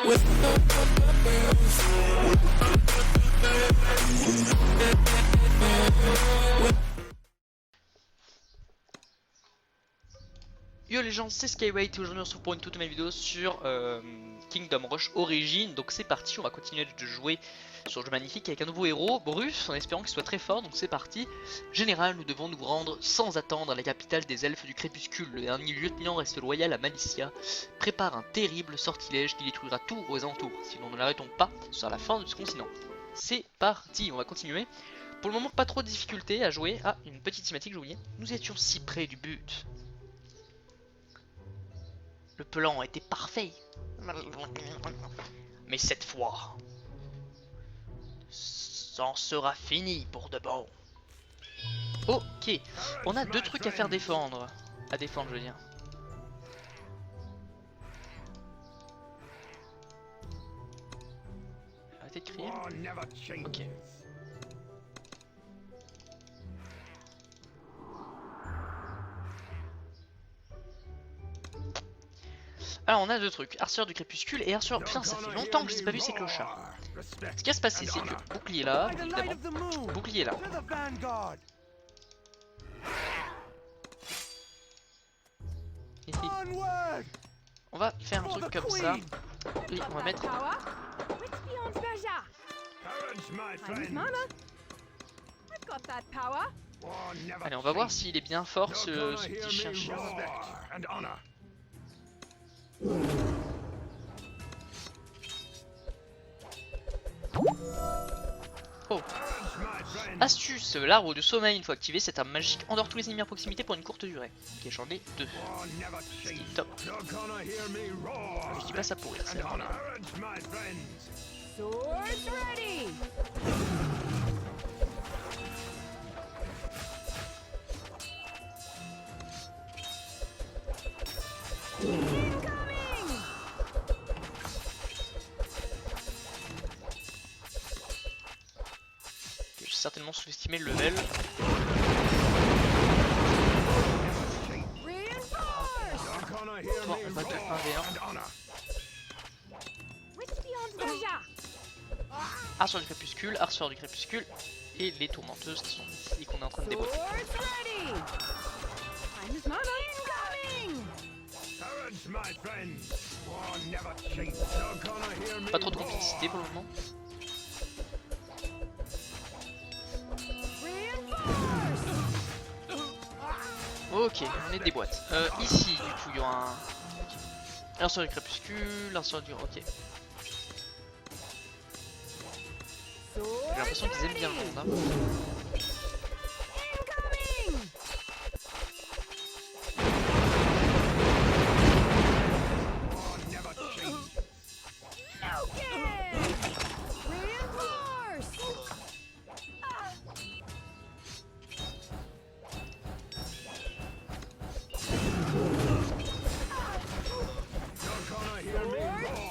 Yo les gens, c'est Skyway et aujourd'hui on se retrouve pour une toute nouvelle vidéo sur Kingdom Rush Origins. Donc c'est parti, on va continuer de jouer sur le jeu magnifique avec un nouveau héros, Bruce, en espérant qu'il soit très fort. Donc c'est parti. Général, nous devons nous rendre sans attendre à la capitale des elfes du crépuscule. Le dernier lieutenant reste loyal à Malicia, prépare un terrible sortilège qui détruira tout aux alentours. Si nous ne l'arrêtons pas, ce sera la fin de ce continent. C'est parti, on va continuer. Pour le moment pas trop de difficultés à jouer. Ah, une petite cinématique, j'ai oublié. Nous étions si près du but. Le plan était parfait. Mais cette fois, c'en sera fini pour de bon. Ok, on a deux trucs à faire défendre. À défendre, je veux dire. Arrêtez de crier. Ok. Alors on a deux trucs, Arceur du crépuscule et Arceur... Putain, ça fait longtemps que je n'ai pas vu ces clochards. Ce qui va se passer, c'est que bouclier là, évidemment, bouclier là. On va faire un truc comme ça. Et on va mettre... Allez, on va voir s'il est bien fort ce petit chien. Oh. Astuce, l'arbre du sommeil, une fois activé, cette arme magique endort tous les ennemis à proximité pour une courte durée. Ok, j'en ai deux. Ce qui est top. Je dis pas ça pour rire, c'est vraiment là. Certainement sous-estimé le level. Toi, on va de 1v1. Arceur du crépuscule, Arceur du crépuscule et les tourmenteuses qui sont ici et qu'on est en train de déboîter. Pas trop de complicité pour le moment. Ok, on est des boîtes. Ici, du coup, il y aura un sort du crépuscule, un sort du... Ok. J'ai l'impression qu'ils aiment bien le monde, hein.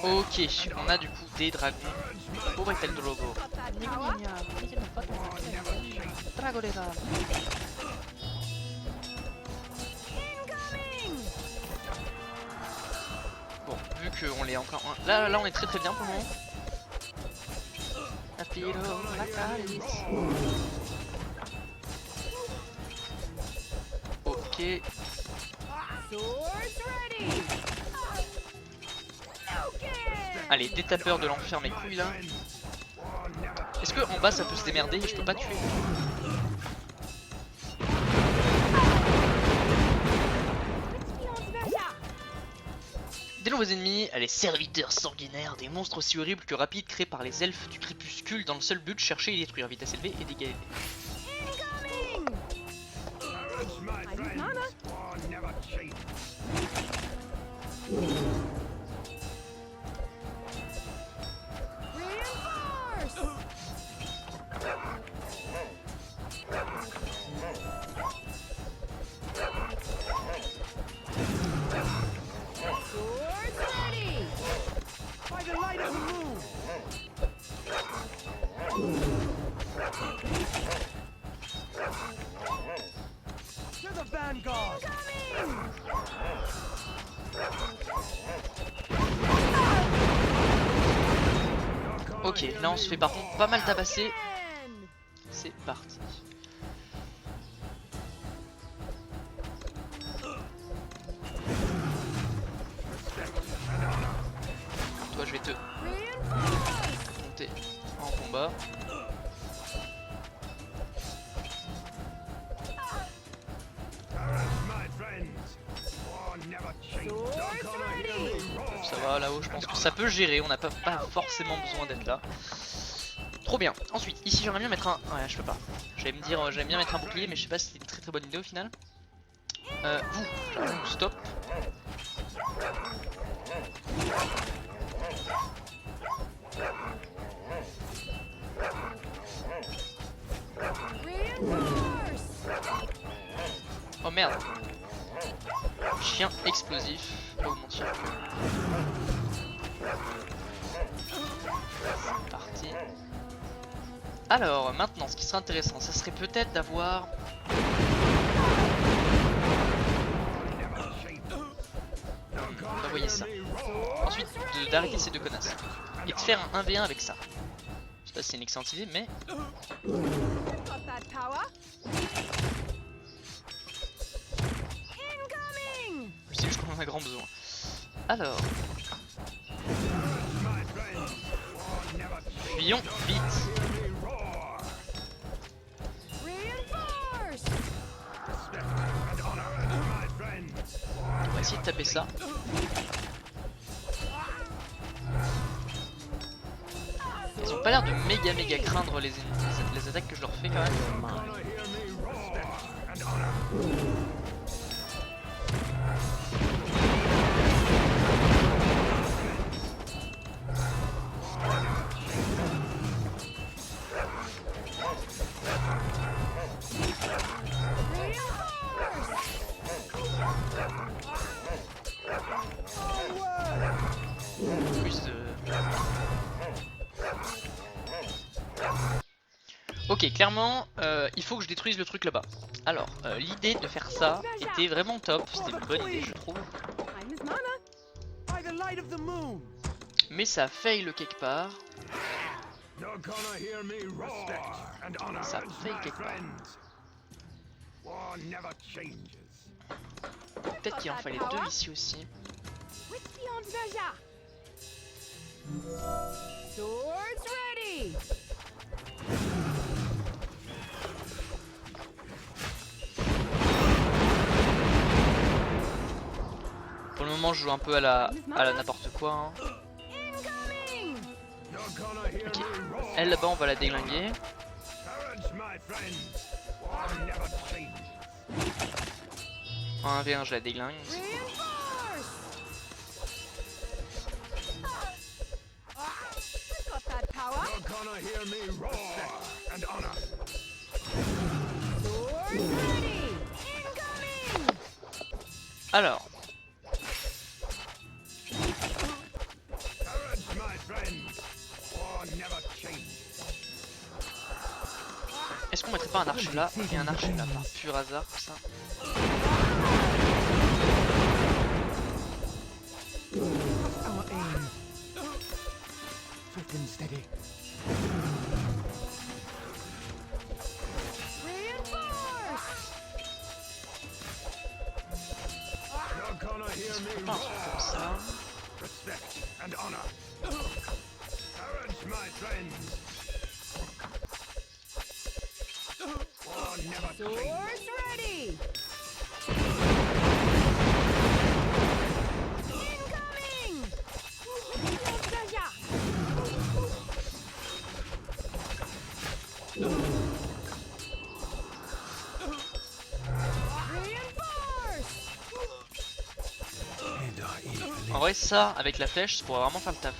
Ok, on a du coup des dragons. Pour être le drogo. Bon, vu qu'on l'est encore. Là, on est très très bien pour le moment. Ok. Allez, des tapeurs de l'enfer mes couilles là. Est-ce que en bas ça peut se démerder et je peux pas tuer? Des nouveaux ennemis, les serviteurs sanguinaires, des monstres aussi horribles que rapides créés par les elfes du crépuscule dans le seul but de chercher et détruire, vitesse élevée et dégâts élevés. Ok, là on se fait par contre pas mal tabasser. C'est parti. Toi je vais te monter en combat. Ça va là-haut, je pense que ça peut gérer, on n'a pas forcément besoin d'être là. Trop bien. Ensuite, ici j'aimerais bien mettre un... Ouais, je peux pas. J'allais me dire, j'aime bien mettre un bouclier, mais je sais pas si c'est une très bonne idée au final. Vous, stop. Oh merde. Chien explosif. Pas vous mentir que... C'est parti. Alors maintenant ce qui serait intéressant, ça serait peut-être d'avoir... D'envoyer ça. Ensuite d'arrêter ces deux connasses. Et de faire un 1v1 avec ça. Je sais pas si c'est une excellente idée mais... Je sais juste qu'on en a grand besoin. Alors... Fuyons vite. On va essayer de taper ça. Ils ont pas l'air de méga craindre les attaques que je leur fais quand même. Ok, clairement, il faut que je détruise le truc là-bas. Alors, l'idée de faire ça était vraiment top, c'était une bonne idée je trouve. Mais ça fail quelque part. Ça fail quelque part. Peut-être qu'il en fallait deux ici aussi. Pour le moment je joue un peu à la n'importe quoi hein. Ok, elle là-bas on va la déglinguer. En 1v1 je la déglingue. Alors est-ce qu'on mettrait pas un archer là et un archer là par pur hasard comme ça? Pas un truc comme ça. En vrai ça, avec la flèche, ça pourrait vraiment faire le taf.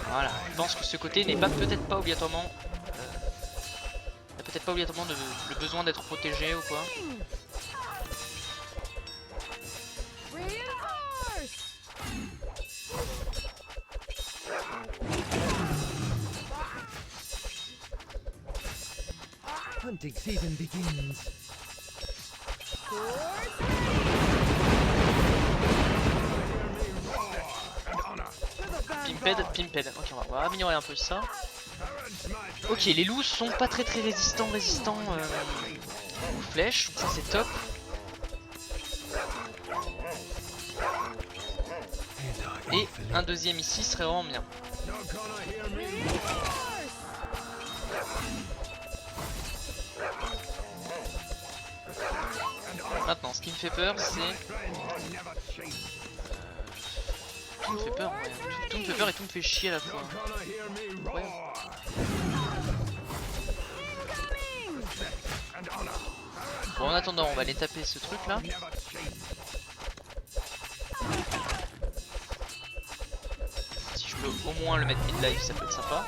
Voilà, je pense que ce côté n'est peut-être pas obligatoirement... peut-être pas obligatoirement le besoin d'être protégé ou quoi. Hunting season begins. Pimped. Ok, on va améliorer un peu ça. Ok, les loups sont pas très résistants aux flèches, donc ça c'est top. Et un deuxième ici serait vraiment bien. Maintenant, ce qui me fait peur, c'est... Tout me fait peur, ouais. Tout me fait peur et tout me fait chier à la fois. Ouais. Bon, en attendant, on va aller taper ce truc là. Si je peux au moins le mettre mid-life, ça peut être sympa.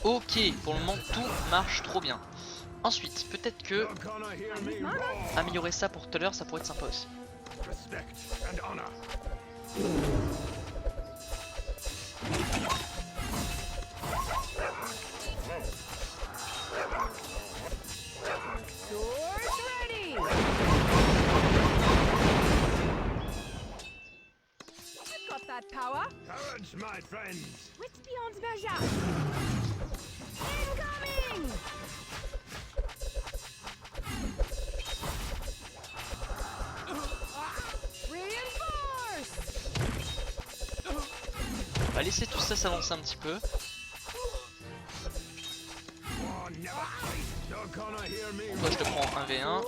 Ok, pour le moment tout marche trop bien. Ensuite, peut-être que améliorer ça pour tout à l'heure, ça pourrait être sympa aussi. Power. Courage, my friends. What's beyond measure? Incoming. Reinforce. On va laisser tout ça s'avancer un petit peu. Toi je te prends 1v1.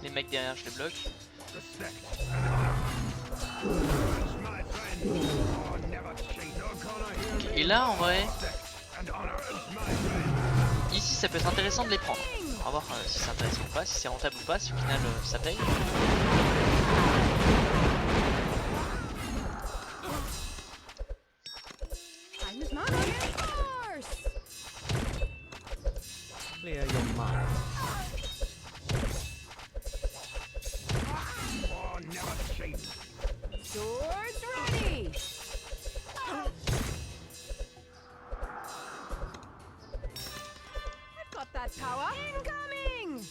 Les mecs derrière je les bloque. Okay, et là en vrai, ici ça peut être intéressant de les prendre. On va voir si c'est intéressant ou pas, si c'est rentable ou pas, si au final ça paye. Clear your mind. Swords ready. I've got that power. Incoming.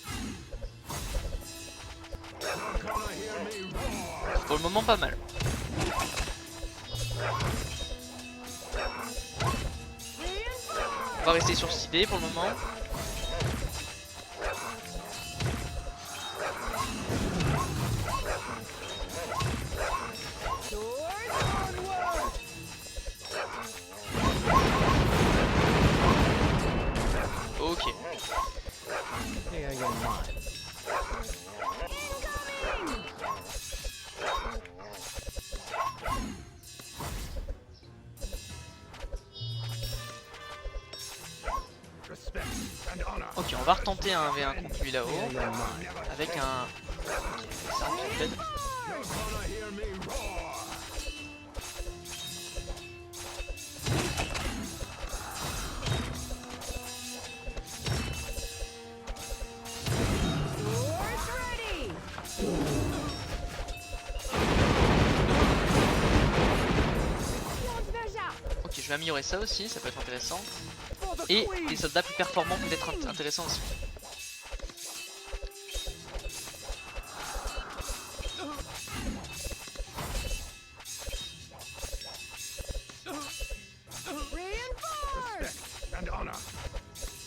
Pour le moment pas mal. On va rester sur cette idée pour le moment. Ok. Clear your mind. Ok, on va retenter un V1 contre lui là-haut. Avec un... Ok, ça peut-être. Ok, je vais améliorer ça aussi, ça peut être intéressant. Et des soldats plus performants peut être intéressant aussi.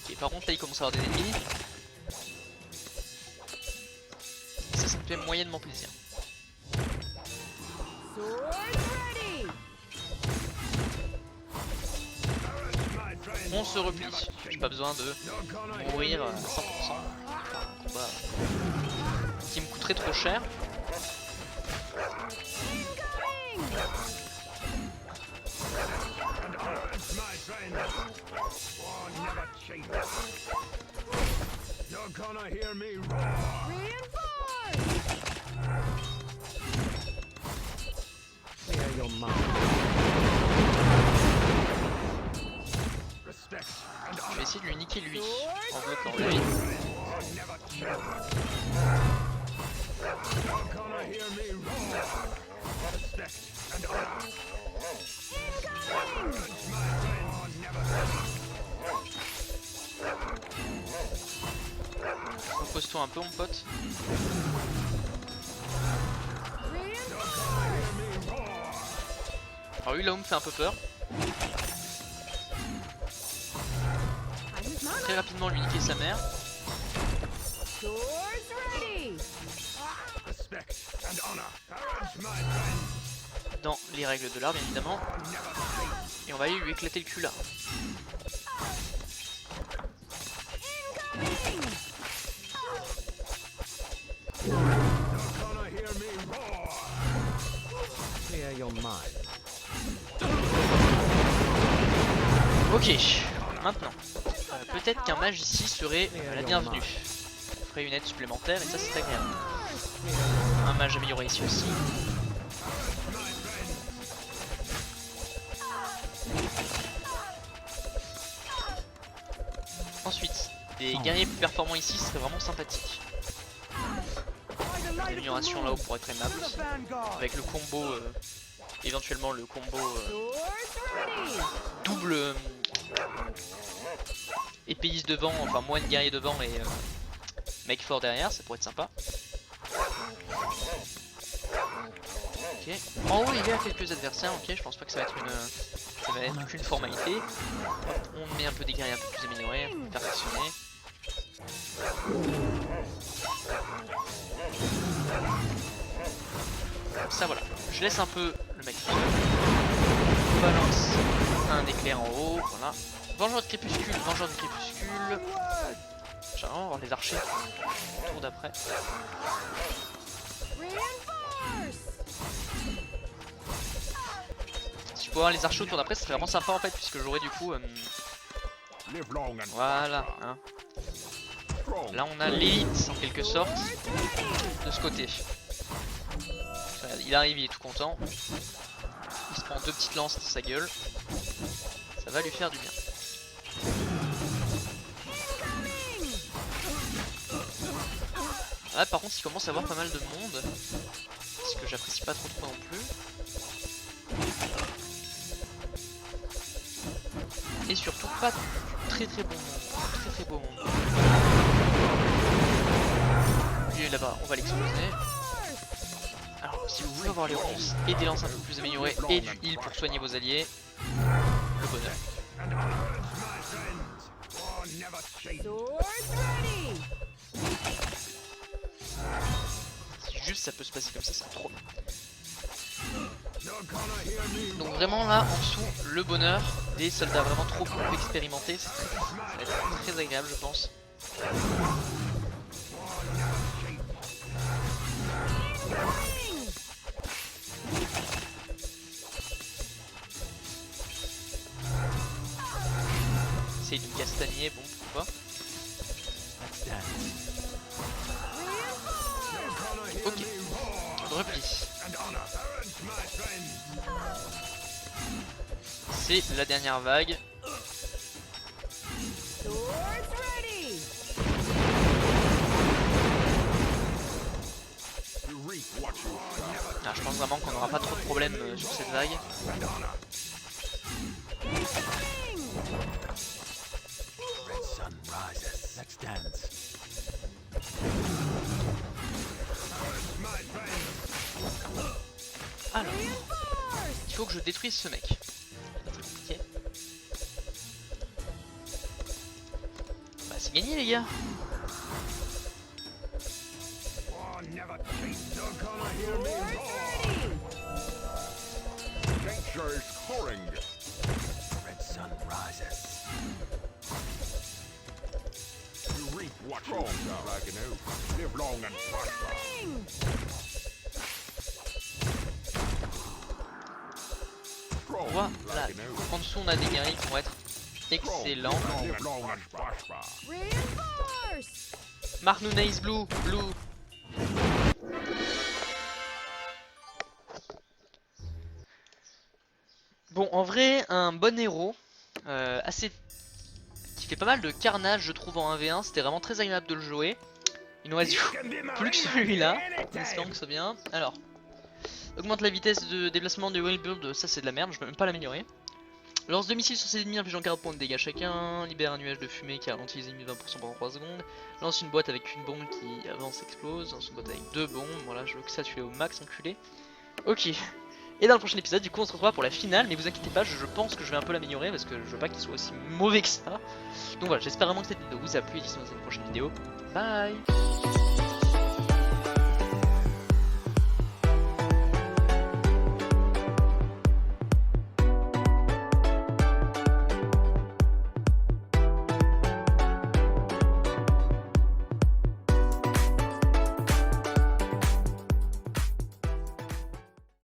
Ok, par contre là il commence à avoir des ennemis. Ça me fait moyennement plaisir. On se replie. J'ai pas besoin de mourir à 100%. Un combat qui me coûterait trop cher. Clear your mind. Je vais essayer de lui niquer lui en bloquant lui. calme-toi un peu mon pote. Alors lui là où me fait un peu peur. Très rapidement lui niquer sa mère. Respect and honor. Courage, my friends. Dans les règles de l'art bien évidemment. Et on va aller lui éclater le cul là. Gonna hear me roar. Clear your mind. Ok, maintenant. Peut-être qu'un mage ici serait la bienvenue. Ça ferait une aide supplémentaire et ça c'est agréable. Un mage amélioré ici aussi. Ensuite, des guerriers plus performants ici serait vraiment sympathique. L'amélioration là-haut pourrait être aimable aussi. Avec le combo, éventuellement le combo double épéiste devant, enfin moine guerrier devant et mec fort derrière, ça pourrait être sympa. Ok. En haut il y a quelques adversaires, ok, je pense pas que ça va être qu'une formalité. Hop, on met un peu des guerriers un peu plus améliorés, perfectionnés. Ça voilà, je laisse un peu le mec seul. On balance un éclair en haut, voilà. Vengeur de crépuscule, vengeur de crépuscule. J'aimerais voir les archers. Tour d'après. Si je pouvais avoir les archers au tour d'après, ce serait vraiment sympa en fait, puisque j'aurais du coup. Voilà, hein. Là on a l'élite en quelque sorte de ce côté. Il arrive, il est tout content. Il se prend deux petites lances dans sa gueule. Ça va lui faire du bien. Là par contre il commence à avoir pas mal de monde. Ce que j'apprécie pas trop non plus. Et surtout pas très bon monde. Très beau monde. Lui là-bas on va l'exploser. Alors si vous voulez avoir les ronces et des lances un peu plus améliorées et du heal pour soigner vos alliés, le bonheur. Si juste ça peut se passer comme ça, c'est trop bien. Donc vraiment là en dessous, le bonheur des soldats vraiment trop expérimentés, ça va être très agréable je pense. Essaye de me castagner, bon pourquoi pas. Ok, repli. C'est la dernière vague. Ah, je pense vraiment qu'on n'aura pas trop de problèmes sur cette vague. Alors, il faut que je détruise ce mec. Ok. Bah c'est gagné les gars. Voilà, en dessous on a des guerriers qui vont être excellents. Mark Blue. Bon, en vrai, un bon héros, qui fait pas mal de carnage, je trouve, en 1v1. C'était vraiment très agréable de le jouer. Il nous reste plus que celui-là, en espérant que ce soit bien. Alors, augmente la vitesse de déplacement du Whale Build, ça c'est de la merde, je peux même pas l'améliorer. Lance 2 missiles sur ses ennemis infligeant 40 points de dégâts chacun. Libère un nuage de fumée qui ralentit les ennemis de 20% pendant 3 secondes. Lance une boîte avec une bombe qui avance explose. Lance une boîte avec 2 bombes. Voilà, je veux que ça tu l'aies au max enculé. Ok. Et dans le prochain épisode, du coup, on se retrouvera pour la finale. Mais vous inquiétez pas, je pense que je vais un peu l'améliorer parce que je veux pas qu'il soit aussi mauvais que ça. Donc voilà, j'espère vraiment que cette vidéo vous a plu. Et d'ici dans une prochaine vidéo. Bye.